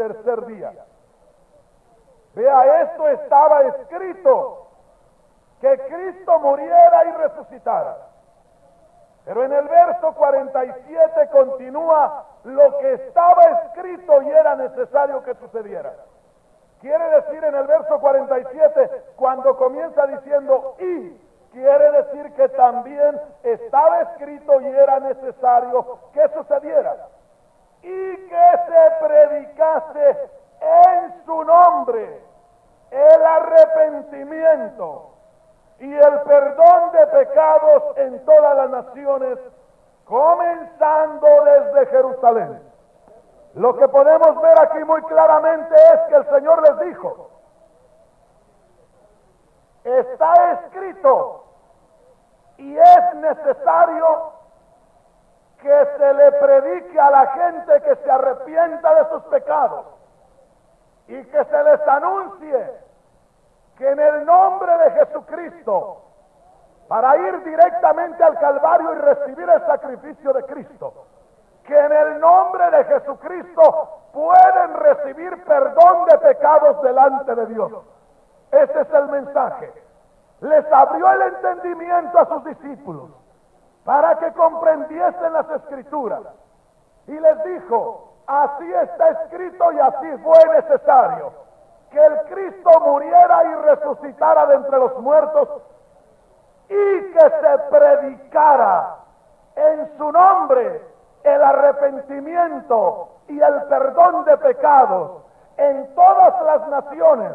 tercer día. Vea, esto estaba escrito, que Cristo muriera y resucitara. Pero en el verso 47 continúa lo que estaba escrito y era necesario que sucediera. Quiere decir en el verso 47, cuando comienza diciendo y, quiere decir que también estaba escrito y era necesario que sucediera. Y que se predicase en su nombre el arrepentimiento y el perdón de pecados en todas las naciones, comenzando desde Jerusalén. Lo que podemos ver aquí muy claramente es que el Señor les dijo, está escrito y es necesario que se le predique a la gente que se arrepienta de sus pecados y que se les anuncie que en el nombre de Jesucristo, para ir directamente al Calvario y recibir el sacrificio de Cristo, que en el nombre de Jesucristo pueden recibir perdón de pecados delante de Dios. Ese es el mensaje. Les abrió el entendimiento a sus discípulos para que comprendiesen las Escrituras y les dijo, así está escrito y así fue necesario que el Cristo muriera y resucitara de entre los muertos y que se predicara en su nombre el arrepentimiento y el perdón de pecados en todas las naciones,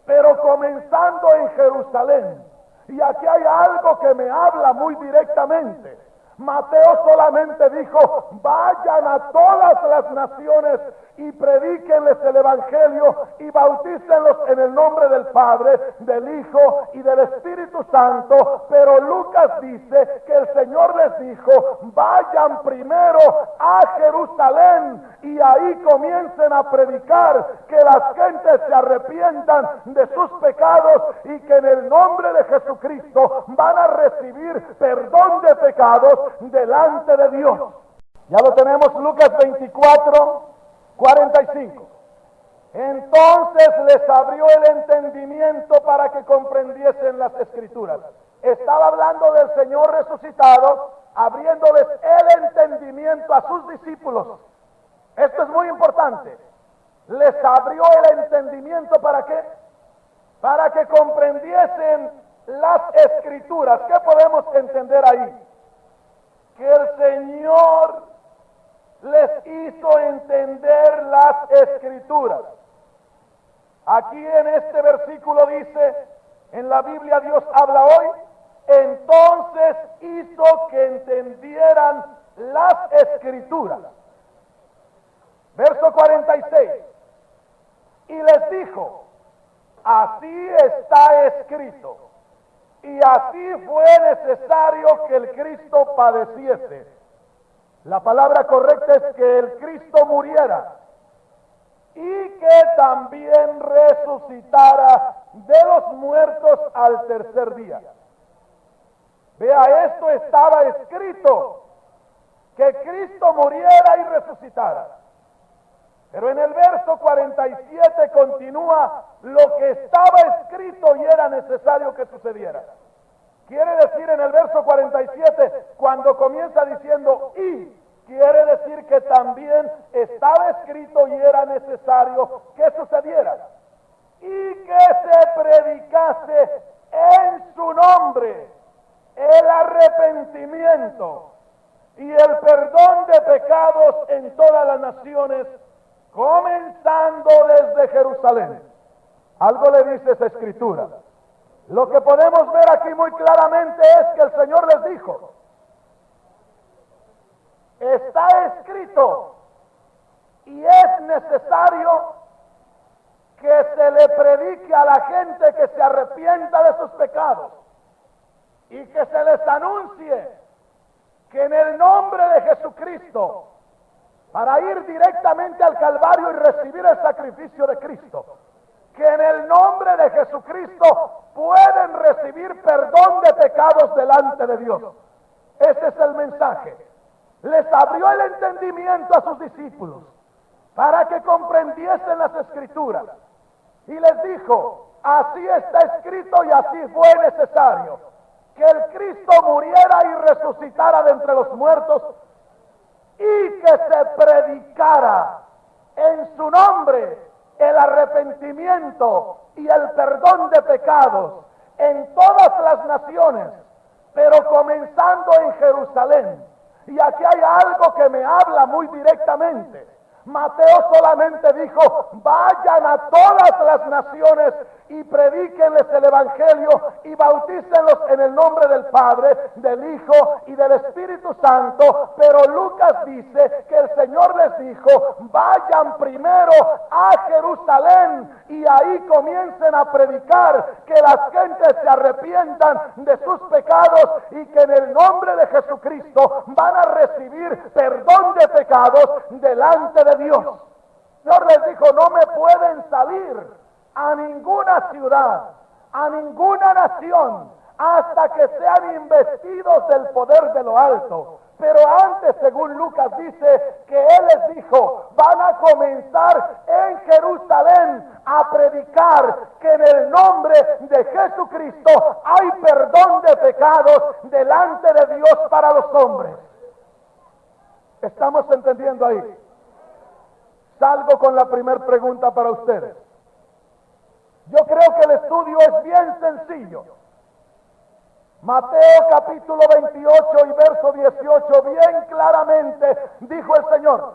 pero comenzando en Jerusalén. Y aquí hay algo que me habla muy directamente. Mateo solamente dijo, vayan a todas las naciones y predíquenles el Evangelio y bautícenlos en el nombre del Padre, del Hijo y del Espíritu Santo. Pero Lucas dice que el Señor les dijo, vayan primero a Jerusalén y ahí comiencen a predicar que las gentes se arrepientan de sus pecados y que en el nombre de Jesucristo van a recibir perdón de pecados delante de Dios. Ya lo tenemos, Lucas 24:45. Entonces les abrió el entendimiento para que comprendiesen las Escrituras. Estaba hablando del Señor resucitado, abriéndoles el entendimiento a sus discípulos. Esto es muy importante. Les abrió el entendimiento, ¿para qué? Para que comprendiesen las Escrituras. ¿Qué podemos entender ahí? Que el Señor les hizo entender las Escrituras. Aquí en este versículo dice, en la Biblia Dios habla hoy, entonces hizo que entendieran las Escrituras. Verso 46. Y les dijo, así está escrito. Y así fue necesario que el Cristo padeciese. La palabra correcta es que el Cristo muriera y que también resucitara de los muertos al tercer día. Vea, esto estaba escrito, que Cristo muriera y resucitara. Pero en el verso 47 continúa lo que estaba escrito y era necesario que sucediera. Quiere decir en el verso 47, cuando comienza diciendo y, quiere decir que también estaba escrito y era necesario que sucediera. Y que se predicase en su nombre el arrepentimiento y el perdón de pecados en todas las naciones, comenzando desde Jerusalén. Algo le dice esa escritura. Lo que podemos ver aquí muy claramente es que el Señor les dijo, está escrito y es necesario que se le predique a la gente que se arrepienta de sus pecados y que se les anuncie que en el nombre de Jesucristo, para ir directamente al Calvario y recibir el sacrificio de Cristo, que en el nombre de Jesucristo pueden recibir perdón de pecados delante de Dios. Ese es el mensaje. Les abrió el entendimiento a sus discípulos para que comprendiesen las Escrituras. Y les dijo, así está escrito y así fue necesario, que el Cristo muriera y resucitara de entre los muertos, y que se predicara en su nombre el arrepentimiento y el perdón de pecados en todas las naciones, pero comenzando en Jerusalén. Y aquí hay algo que me habla muy directamente. Mateo solamente dijo, vayan a todas las naciones y predíquenles el Evangelio y bautícenlos en el nombre del Padre, del Hijo y del Espíritu Santo. Pero Lucas dice que el Señor les dijo, vayan primero a Jerusalén y ahí comiencen a predicar, que las gentes se arrepientan de sus pecados y que en el nombre de Jesucristo van a recibir perdón de pecados delante de Dios. Señor les dijo, no me pueden salir a ninguna ciudad, a ninguna nación, hasta que sean investidos del poder de lo alto. Pero antes, según Lucas dice, que Él les dijo, van a comenzar en Jerusalén a predicar que en el nombre de Jesucristo hay perdón de pecados delante de Dios para los hombres. ¿Estamos entendiendo ahí? Salgo con la primera pregunta para ustedes. Yo creo que el estudio es bien sencillo. Mateo capítulo 28 y verso 18, bien claramente dijo el Señor,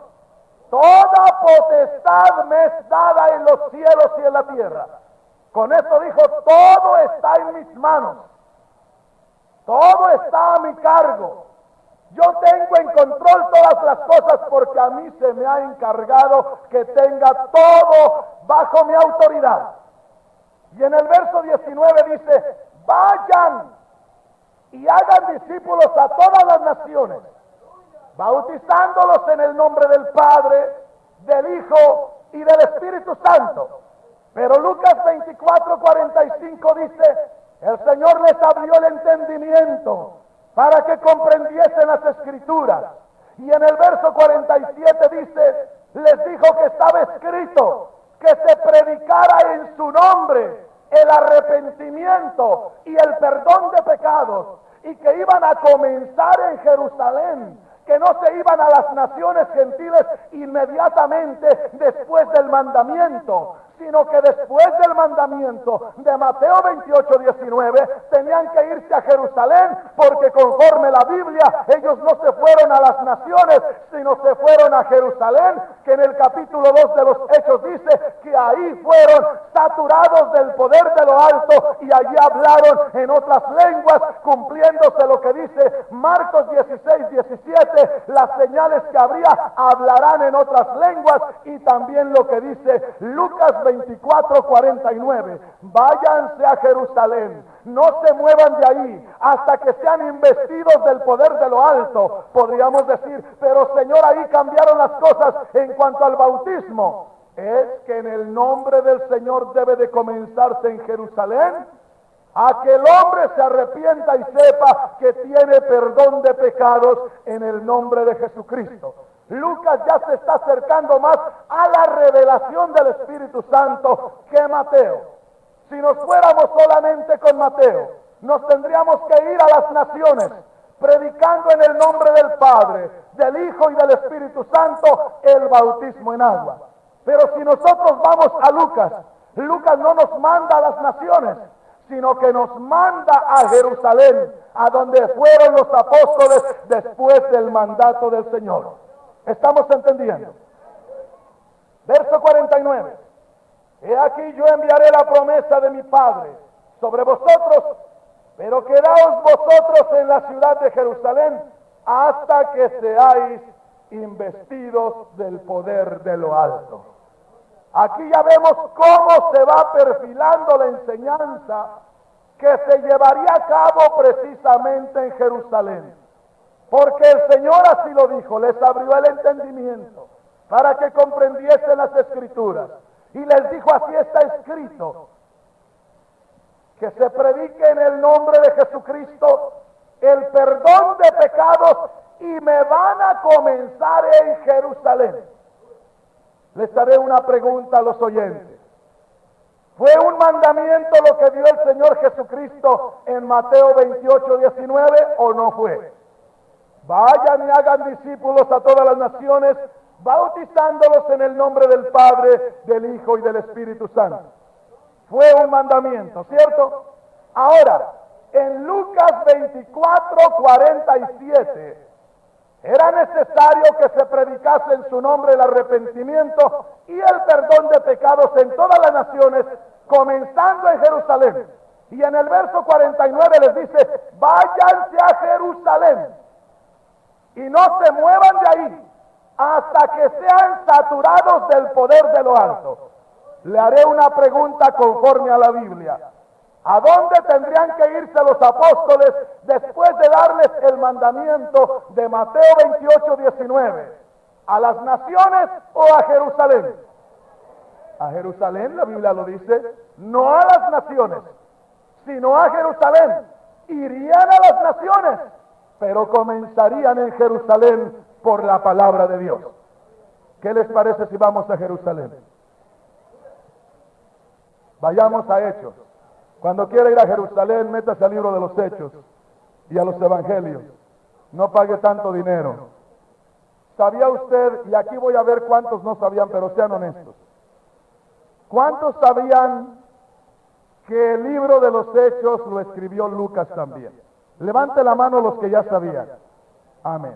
toda potestad me es dada en los cielos y en la tierra. Con eso dijo, todo está en mis manos, todo está a mi cargo. Yo tengo en control todas las cosas porque a mí se me ha encargado que tenga todo bajo mi autoridad. Y en el verso 19 dice, vayan y hagan discípulos a todas las naciones, bautizándolos en el nombre del Padre, del Hijo y del Espíritu Santo. Pero Lucas 24:45 dice, el Señor les abrió el entendimiento para que comprendiesen las Escrituras. Y en el verso 47 dice, les dijo que estaba escrito, que se predicara en su nombre el arrepentimiento y el perdón de pecados, y que iban a comenzar en Jerusalén, que no se iban a las naciones gentiles inmediatamente después del mandamiento, sino que después del mandamiento de Mateo 28:19 tenían que irse a Jerusalén, porque conforme la Biblia ellos no se fueron a las naciones, sino se fueron a Jerusalén, que en el capítulo 2 de los Hechos dice que ahí fueron saturados del poder de lo alto y allí hablaron en otras lenguas, cumpliéndose lo que dice Marcos 16:17, las señales que habría hablarán en otras lenguas, y también lo que dice Lucas 24:49, váyanse a Jerusalén, no se muevan de ahí hasta que sean investidos del poder de lo alto. Podríamos decir, pero Señor, ahí cambiaron las cosas en cuanto al bautismo. Es que en el nombre del Señor debe de comenzarse en Jerusalén, a que el hombre se arrepienta y sepa que tiene perdón de pecados en el nombre de Jesucristo. Lucas ya se está acercando más a la revelación del Espíritu Santo que Mateo. Si nos fuéramos solamente con Mateo, nos tendríamos que ir a las naciones, predicando en el nombre del Padre, del Hijo y del Espíritu Santo el bautismo en agua. Pero si nosotros vamos a Lucas, Lucas no nos manda a las naciones, sino que nos manda a Jerusalén, a donde fueron los apóstoles después del mandato del Señor. ¿Estamos entendiendo? Verso 49. He aquí yo enviaré la promesa de mi Padre sobre vosotros, pero quedaos vosotros en la ciudad de Jerusalén hasta que seáis investidos del poder de lo alto. Aquí ya vemos cómo se va perfilando la enseñanza que se llevaría a cabo precisamente en Jerusalén. Porque el Señor así lo dijo, les abrió el entendimiento para que comprendiesen las Escrituras. Y les dijo, así está escrito, que se predique en el nombre de Jesucristo el perdón de pecados, y me van a comenzar en Jerusalén. Les haré una pregunta a los oyentes. ¿Fue un mandamiento lo que dio el Señor Jesucristo en Mateo 28, 19 o no fue? Vayan y hagan discípulos a todas las naciones, bautizándolos en el nombre del Padre, del Hijo y del Espíritu Santo. Fue un mandamiento, ¿cierto? Ahora, en Lucas 24, 47, era necesario que se predicase en su nombre el arrepentimiento y el perdón de pecados en todas las naciones, comenzando en Jerusalén. Y en el verso 49 les dice, váyanse a Jerusalén y no se muevan de ahí hasta que sean saturados del poder de lo alto. Le haré una pregunta conforme a la Biblia. ¿A dónde tendrían que irse los apóstoles después de darles el mandamiento de Mateo 28, 19? ¿A las naciones o a Jerusalén? A Jerusalén, la Biblia lo dice, no a las naciones, sino a Jerusalén. Irían a las naciones, pero comenzarían en Jerusalén por la palabra de Dios. ¿Qué les parece si vamos a Jerusalén? Vayamos a Hechos. Cuando quiera ir a Jerusalén, métase al libro de los Hechos y a los Evangelios. No pague tanto dinero. ¿Sabía usted, y aquí voy a ver cuántos no sabían, pero sean honestos, cuántos sabían que el libro de los Hechos lo escribió Lucas también? Levante la mano los que ya sabían. Amén.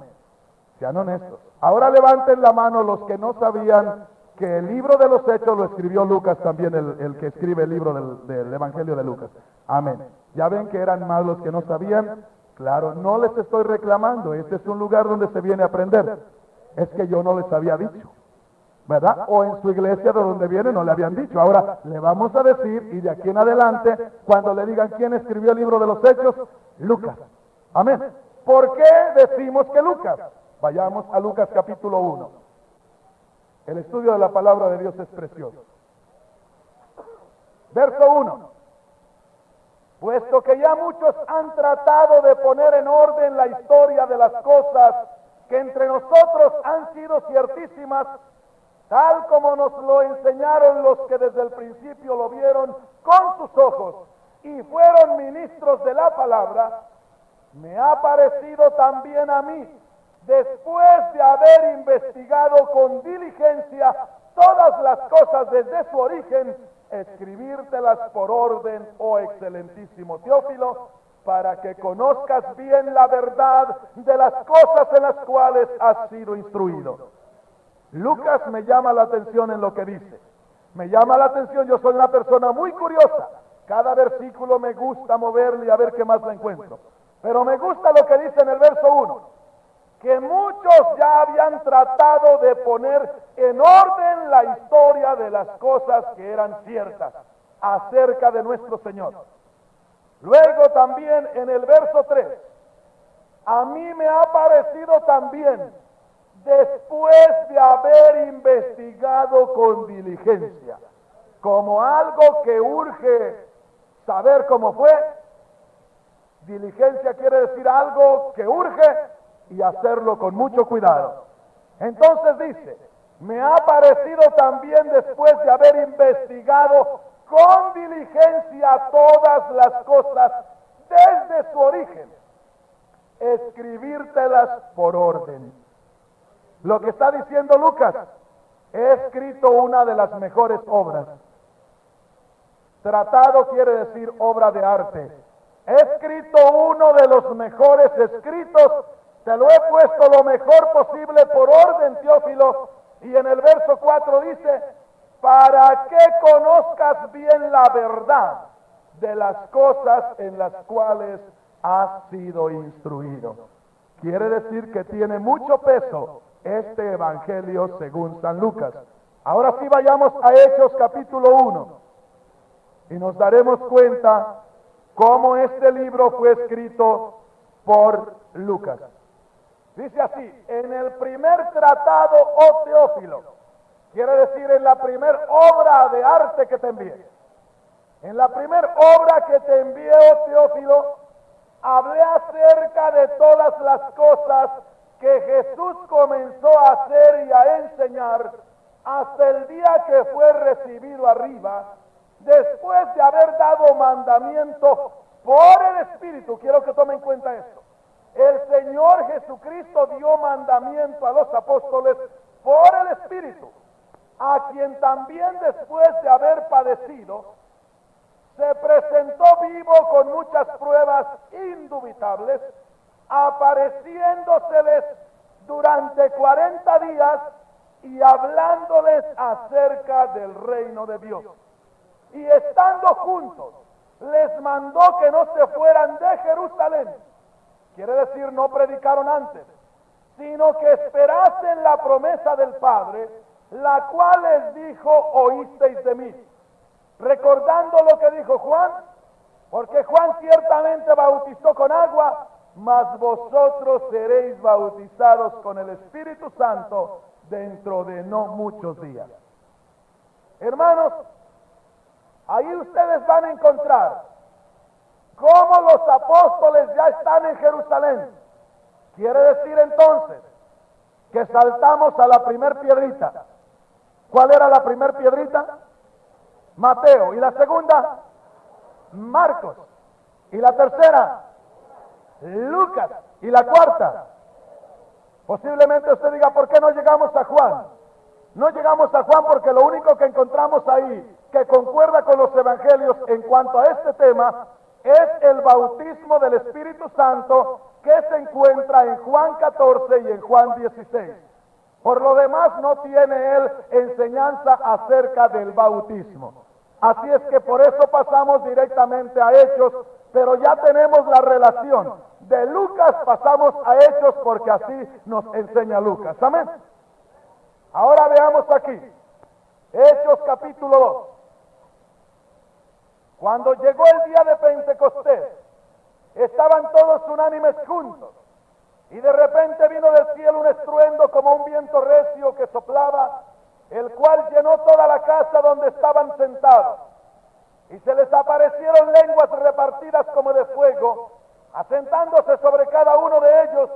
Sean honestos. Ahora levanten la mano los que no sabían que el libro de los Hechos lo escribió Lucas también, el que escribe el libro del Evangelio de Lucas. Amén. Ya ven que eran más los que no sabían. Claro, no les estoy reclamando. Este es un lugar donde se viene a aprender. Es que yo no les había dicho, ¿verdad? O en su iglesia de donde viene no le habían dicho. Ahora le vamos a decir, y de aquí en adelante, cuando le digan quién escribió el libro de los Hechos, Lucas. Amén. ¿Por qué decimos que Lucas? Vayamos a Lucas capítulo 1. El estudio de la palabra de Dios es precioso. Verso 1. Puesto que ya muchos han tratado de poner en orden la historia de las cosas que entre nosotros han sido ciertísimas, tal como nos lo enseñaron los que desde el principio lo vieron con sus ojos y fueron ministros de la palabra, me ha parecido también a mí, después de haber investigado con diligencia todas las cosas desde su origen, escribírtelas por orden, oh excelentísimo Teófilo, para que conozcas bien la verdad de las cosas en las cuales has sido instruido. Lucas me llama la atención en lo que dice. Me llama la atención, yo soy una persona muy curiosa. Cada versículo me gusta moverle y a ver qué más le encuentro. Pero me gusta lo que dice en el verso 1. Que muchos ya habían tratado de poner en orden la historia de las cosas que eran ciertas acerca de nuestro Señor. Luego también en el verso 3, a mí me ha parecido también, después de haber investigado con diligencia, como algo que urge saber cómo fue. Diligencia quiere decir algo que urge y hacerlo con mucho cuidado. Entonces dice, me ha parecido también después de haber investigado con diligencia todas las cosas desde su origen, escribírtelas por orden. Lo que está diciendo Lucas, he escrito una de las mejores obras. Tratado quiere decir obra de arte. He escrito uno de los mejores escritos, te lo he puesto lo mejor posible por orden, Teófilo, y en el verso 4 dice, para que conozcas bien la verdad de las cosas en las cuales has sido instruido. Quiere decir que tiene mucho peso este evangelio según San Lucas. Ahora sí vayamos a Hechos capítulo 1 y nos daremos cuenta cómo este libro fue escrito por Lucas. Dice así, en el primer tratado, oh Teófilo, quiere decir en la primer obra de arte que te envié. En la primer obra que te envié, oh Teófilo, hablé acerca de todas las cosas que Jesús comenzó a hacer y a enseñar hasta el día que fue recibido arriba, después de haber dado mandamiento por el Espíritu. Quiero que tomen en cuenta esto. El Señor Jesucristo dio mandamiento a los apóstoles por el Espíritu, a quien también después de haber padecido, se presentó vivo con muchas pruebas indubitables, apareciéndoseles durante 40 días y hablándoles acerca del reino de Dios. Y estando juntos, les mandó que no se fueran de Jerusalén. Quiere decir, no predicaron antes, sino que esperasen la promesa del Padre, la cual les dijo: oísteis de mí. Recordando lo que dijo Juan, porque Juan ciertamente bautizó con agua, mas vosotros seréis bautizados con el Espíritu Santo dentro de no muchos días. Hermanos, ahí ustedes van a encontrar cómo los apóstoles ya están en Jerusalén. Quiere decir entonces que saltamos a la primer piedrita. ¿Cuál era la primer piedrita? Mateo. ¿Y la segunda? Marcos. ¿Y la tercera? Lucas. ¿Y la cuarta? Posiblemente usted diga: ¿por qué no llegamos a Juan? No llegamos a Juan porque lo único que encontramos ahí que concuerda con los evangelios en cuanto a este tema es el bautismo del Espíritu Santo, que se encuentra en Juan 14 y en Juan 16. Por lo demás no tiene él enseñanza acerca del bautismo. Así es que por eso pasamos directamente a Hechos, pero ya tenemos la relación. De Lucas pasamos a Hechos porque así nos enseña Lucas. Amén. Ahora veamos aquí, Hechos capítulo 2. Cuando llegó el día de Pentecostés, estaban todos unánimes juntos, y de repente vino del cielo un estruendo como un viento recio que soplaba, el cual llenó toda la casa donde estaban sentados. Y se les aparecieron lenguas repartidas como de fuego, asentándose sobre cada uno de ellos,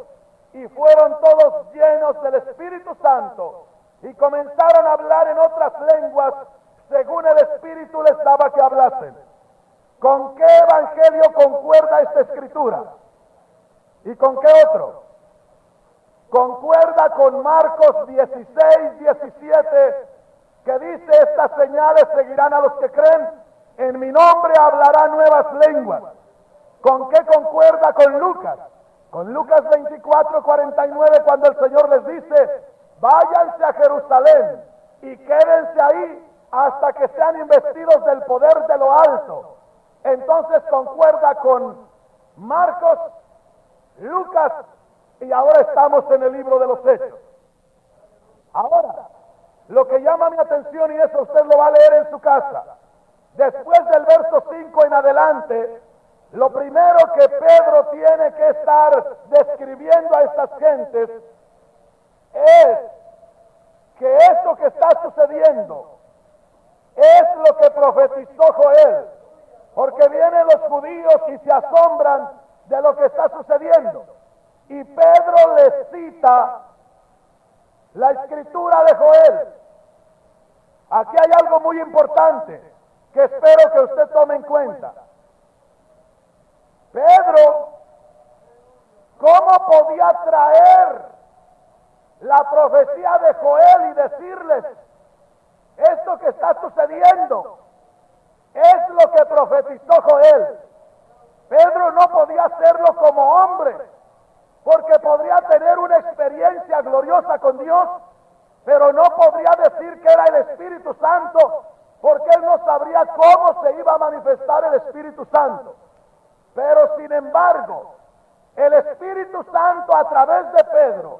y fueron todos llenos del Espíritu Santo, y comenzaron a hablar en otras lenguas, según el Espíritu les daba que hablasen. ¿Con qué evangelio concuerda esta escritura? ¿Y con qué otro? Concuerda con Marcos 16, 17, que dice: estas señales seguirán a los que creen, en mi nombre hablarán nuevas lenguas. ¿Con qué concuerda con Lucas? Con Lucas 24, 49, cuando el Señor les dice: váyanse a Jerusalén y quédense ahí hasta que sean investidos del poder de lo alto. Entonces concuerda con Marcos, Lucas, y ahora estamos en el libro de los Hechos. Ahora, lo que llama mi atención, y eso usted lo va a leer en su casa, después del verso 5 en adelante, lo primero que Pedro tiene que estar describiendo a estas gentes es que esto que está sucediendo es lo que profetizó Joel, porque vienen los judíos y se asombran de lo que está sucediendo. Y Pedro les cita la escritura de Joel. Aquí hay algo muy importante que espero que usted tome en cuenta. Pedro, ¿cómo podía traer la profecía de Joel y decirles: esto que está sucediendo es lo que profetizó Joel? Pedro no podía hacerlo como hombre, porque podría tener una experiencia gloriosa con Dios, pero no podría decir que era el Espíritu Santo, porque él no sabría cómo se iba a manifestar el Espíritu Santo. Pero sin embargo, el Espíritu Santo a través de Pedro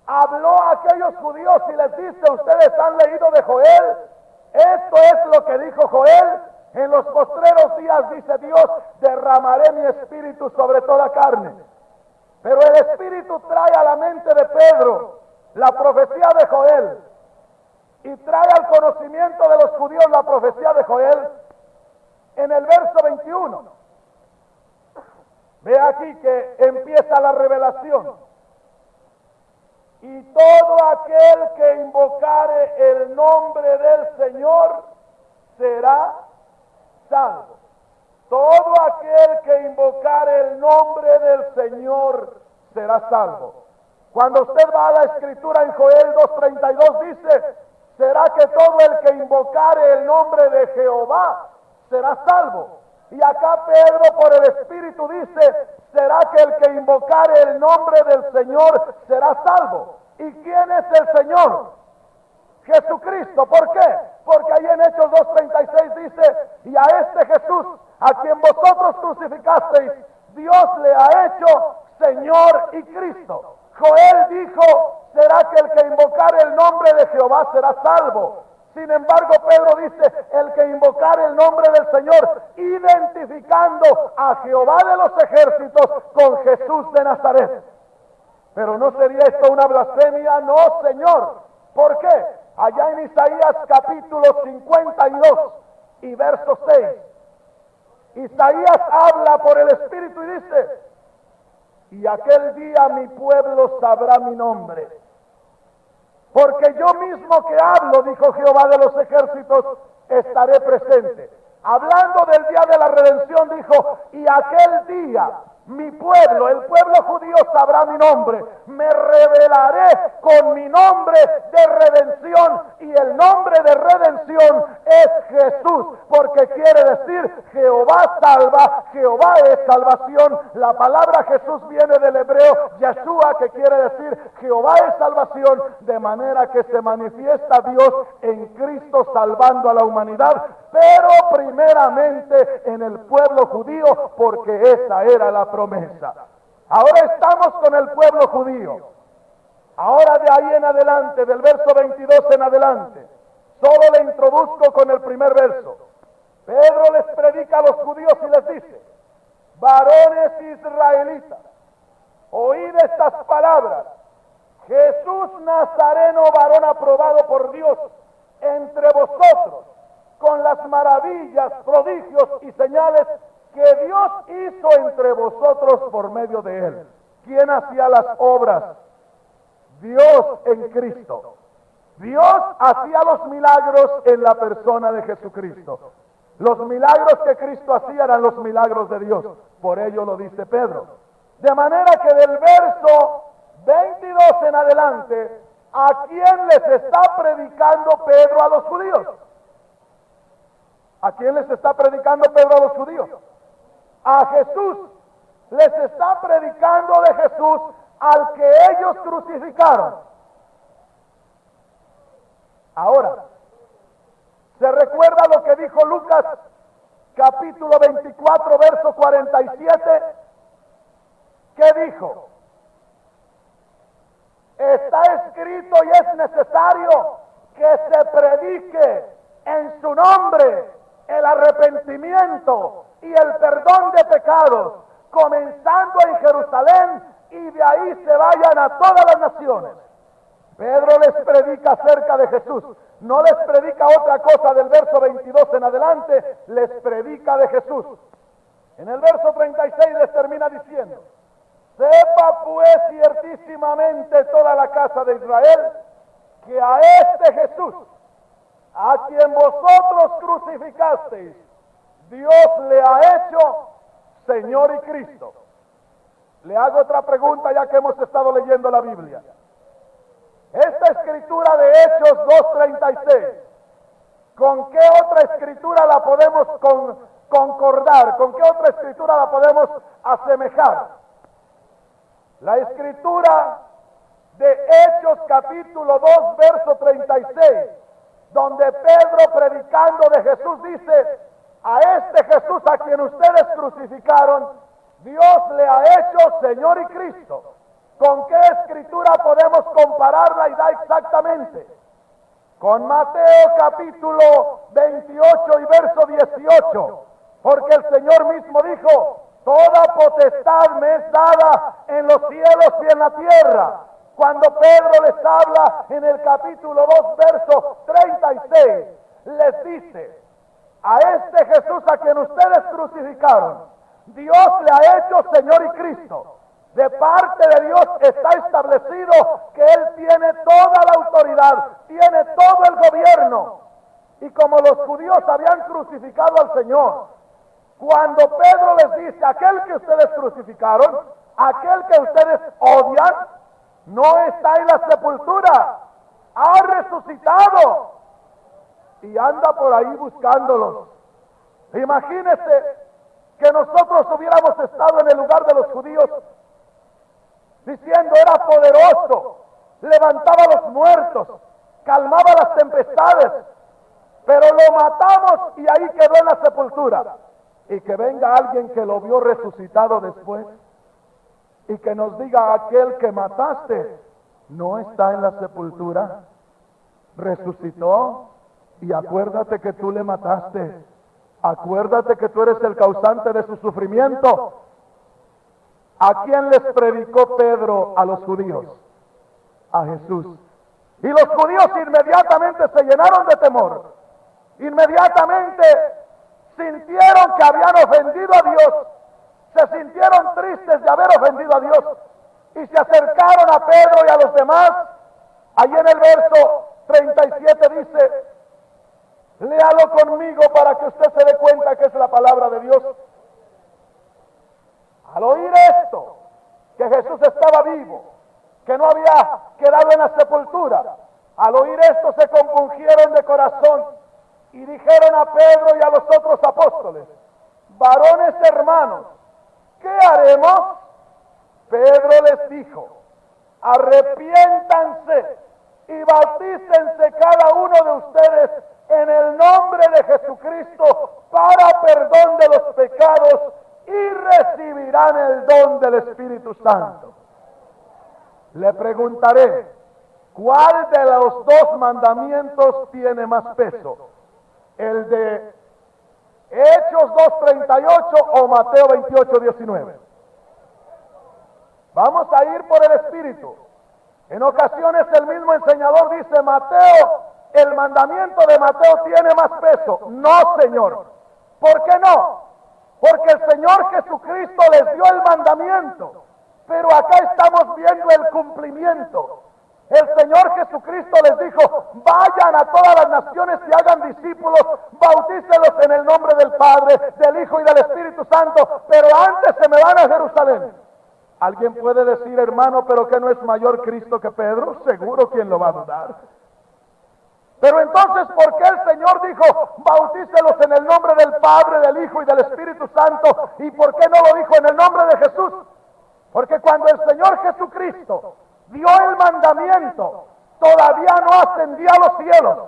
habló a aquellos judíos y les dice: ustedes han leído de Joel, esto es lo que dijo Joel: en los postreros días, dice Dios, derramaré mi espíritu sobre toda carne. Pero el Espíritu trae a la mente de Pedro la profecía de Joel, y trae al conocimiento de los judíos la profecía de Joel en el verso 21. Ve aquí que empieza la revelación. Y todo aquel que invocare el nombre del Señor será salvo. Todo aquel que invocare el nombre del Señor será salvo. Cuando usted va a la escritura en Joel 2:32 dice, será que todo el que invocare el nombre de Jehová será salvo. Y acá Pedro por el Espíritu dice, será que el que invocare el nombre del Señor será salvo. ¿Y quién es el Señor? Jesucristo. ¿Por qué? Porque ahí en Hechos 2:36 dice, y a este Jesús, a quien vosotros crucificasteis, Dios le ha hecho Señor y Cristo. Joel dijo, será que el que invocare el nombre de Jehová será salvo. Sin embargo, Pedro dice, el que invocare el nombre del Señor, identificando a Jehová de los ejércitos con Jesús de Nazaret. Pero ¿no sería esto una blasfemia? No, Señor. ¿Por qué? Allá en Isaías capítulo 52 y verso 6. Isaías habla por el Espíritu y dice, y aquel día mi pueblo sabrá mi nombre. Porque yo mismo que hablo, dijo Jehová de los ejércitos, estaré presente. Hablando del día de la redención, dijo, y aquel día mi pueblo, el pueblo judío sabrá mi nombre. Me revelaré con mi nombre de redención, y el nombre de redención es Jesús, porque quiere decir Jehová salva, Jehová es salvación. La palabra Jesús viene del hebreo Yeshua, que quiere decir Jehová es salvación, de manera que se manifiesta Dios en Cristo salvando a la humanidad, pero primeramente en el pueblo judío, porque esa era la promesa. Ahora estamos con el pueblo judío. Ahora de ahí en adelante, del verso 22 en adelante, solo le introduzco con el primer verso. Pedro les predica a los judíos y les dice, varones israelitas, oíd estas palabras. Jesús Nazareno, varón aprobado por Dios entre vosotros, con las maravillas, prodigios y señales que Dios hizo entre vosotros por medio de él. ¿Quién hacía las obras? Dios en Cristo. Dios hacía los milagros en la persona de Jesucristo. Los milagros que Cristo hacía eran los milagros de Dios. Por ello lo dice Pedro. De manera que del verso 22 en adelante, ¿a quién les está predicando Pedro a los judíos? ¿A quién les está predicando Pedro a los judíos? A Jesús. Les está predicando de Jesús al que ellos crucificaron. Ahora, ¿se recuerda lo que dijo Lucas capítulo 24 verso 47? ¿Qué dijo? Está escrito y es necesario que se predique en su nombre el arrepentimiento y el perdón de pecados, comenzando en Jerusalén, y de ahí se vayan a todas las naciones. Pedro les predica acerca de Jesús, no les predica otra cosa. Del verso 22 en adelante les predica de Jesús. En el verso 36 les termina diciendo, sepa pues ciertísimamente toda la casa de Israel que a este Jesús, a quien vosotros crucificasteis, Dios le ha hecho Señor y Cristo. Le hago otra pregunta ya que hemos estado leyendo la Biblia. Esta escritura de Hechos 2:36, ¿con qué otra escritura la podemos concordar? ¿Con qué otra escritura la podemos asemejar? La escritura de Hechos capítulo 2 verso 36, donde Pedro, predicando de Jesús, dice, a este Jesús a quien ustedes crucificaron, Dios le ha hecho Señor y Cristo. ¿Con qué escritura podemos compararla y da exactamente? Con Mateo capítulo 28 y verso 18, porque el Señor mismo dijo, toda potestad me es dada en los cielos y en la tierra. Cuando Pedro les habla en el capítulo 2 verso 36, les dice, a este Jesús a quien ustedes crucificaron, Dios le ha hecho Señor y Cristo. De parte de Dios está establecido que Él tiene toda la autoridad, tiene todo el gobierno. Y como los judíos habían crucificado al Señor, cuando Pedro les dice, aquel que ustedes crucificaron, aquel que ustedes odian, no está en la sepultura, ha resucitado y anda por ahí buscándolos. Imagínense que nosotros hubiéramos estado en el lugar de los judíos, diciendo era poderoso, levantaba a los muertos, calmaba las tempestades, pero lo matamos y ahí quedó en la sepultura. Y que venga alguien que lo vio resucitado después y que nos diga, aquel que mataste no está en la sepultura, resucitó, y acuérdate que tú le mataste, acuérdate que tú eres el causante de su sufrimiento. ¿A quién les predicó Pedro? A los judíos, a Jesús. Y los judíos inmediatamente se llenaron de temor, inmediatamente sintieron que habían ofendido a Dios, se sintieron tristes de haber ofendido a Dios y se acercaron a Pedro y a los demás. Allí en el verso 37 dice, léalo conmigo para que usted se dé cuenta que es la palabra de Dios. Al oír esto, que Jesús estaba vivo, que no había quedado en la sepultura, al oír esto se compungieron de corazón y dijeron a Pedro y a los otros apóstoles, varones hermanos, ¿qué haremos? Pedro les dijo, arrepiéntanse y bautícense cada uno de ustedes en el nombre de Jesucristo para perdón de los pecados y recibirán el don del Espíritu Santo. Le preguntaré, ¿cuál de los dos mandamientos tiene más peso? ¿El de Hechos 2:38 o Mateo 28:19? Vamos a ir por el Espíritu. En ocasiones el mismo enseñador dice, Mateo, el mandamiento de Mateo tiene más peso. No, Señor. ¿Por qué no? Porque el Señor Jesucristo les dio el mandamiento, pero acá estamos viendo el cumplimiento. El Señor Jesucristo les dijo, vayan a todas las naciones y hagan discípulos, bautícelos en el nombre del Padre, del Hijo y del Espíritu Santo, pero antes se me van a Jerusalén. ¿Alguien puede decir, hermano, pero que no es mayor Cristo que Pedro? Seguro, ¿quién lo va a dudar? Pero entonces, ¿por qué el Señor dijo, bautícelos en el nombre del Padre, del Hijo y del Espíritu Santo? ¿Y por qué no lo dijo en el nombre de Jesús? Porque cuando el Señor Jesucristo dio el mandamiento, todavía no ascendía a los cielos,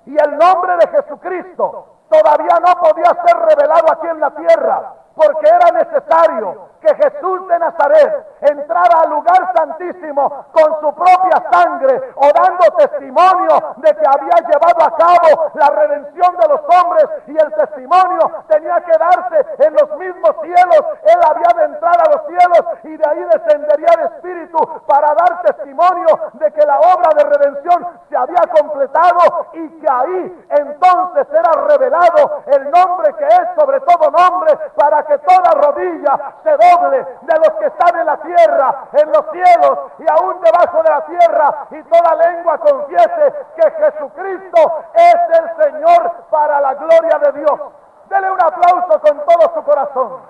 y el nombre de Jesucristo todavía no podía ser revelado aquí en la tierra, porque era necesario que Jesús de Nazaret entrara al lugar santísimo con su propia sangre, o dando testimonio de que había llevado a cabo la redención de los hombres, y el testimonio tenía que darse en los mismos cielos. Él había de entrar a los cielos y de ahí descendería el Espíritu para dar testimonio de que la obra de redención se había completado, y que ahí entonces era revelado el nombre que es sobre todo nombre, para que toda rodilla se doble de los que están en la tierra, en los cielos y aún debajo de la tierra, y toda lengua confiese que Jesucristo es el Señor, para la gloria de Dios. Dele un aplauso con todo su corazón.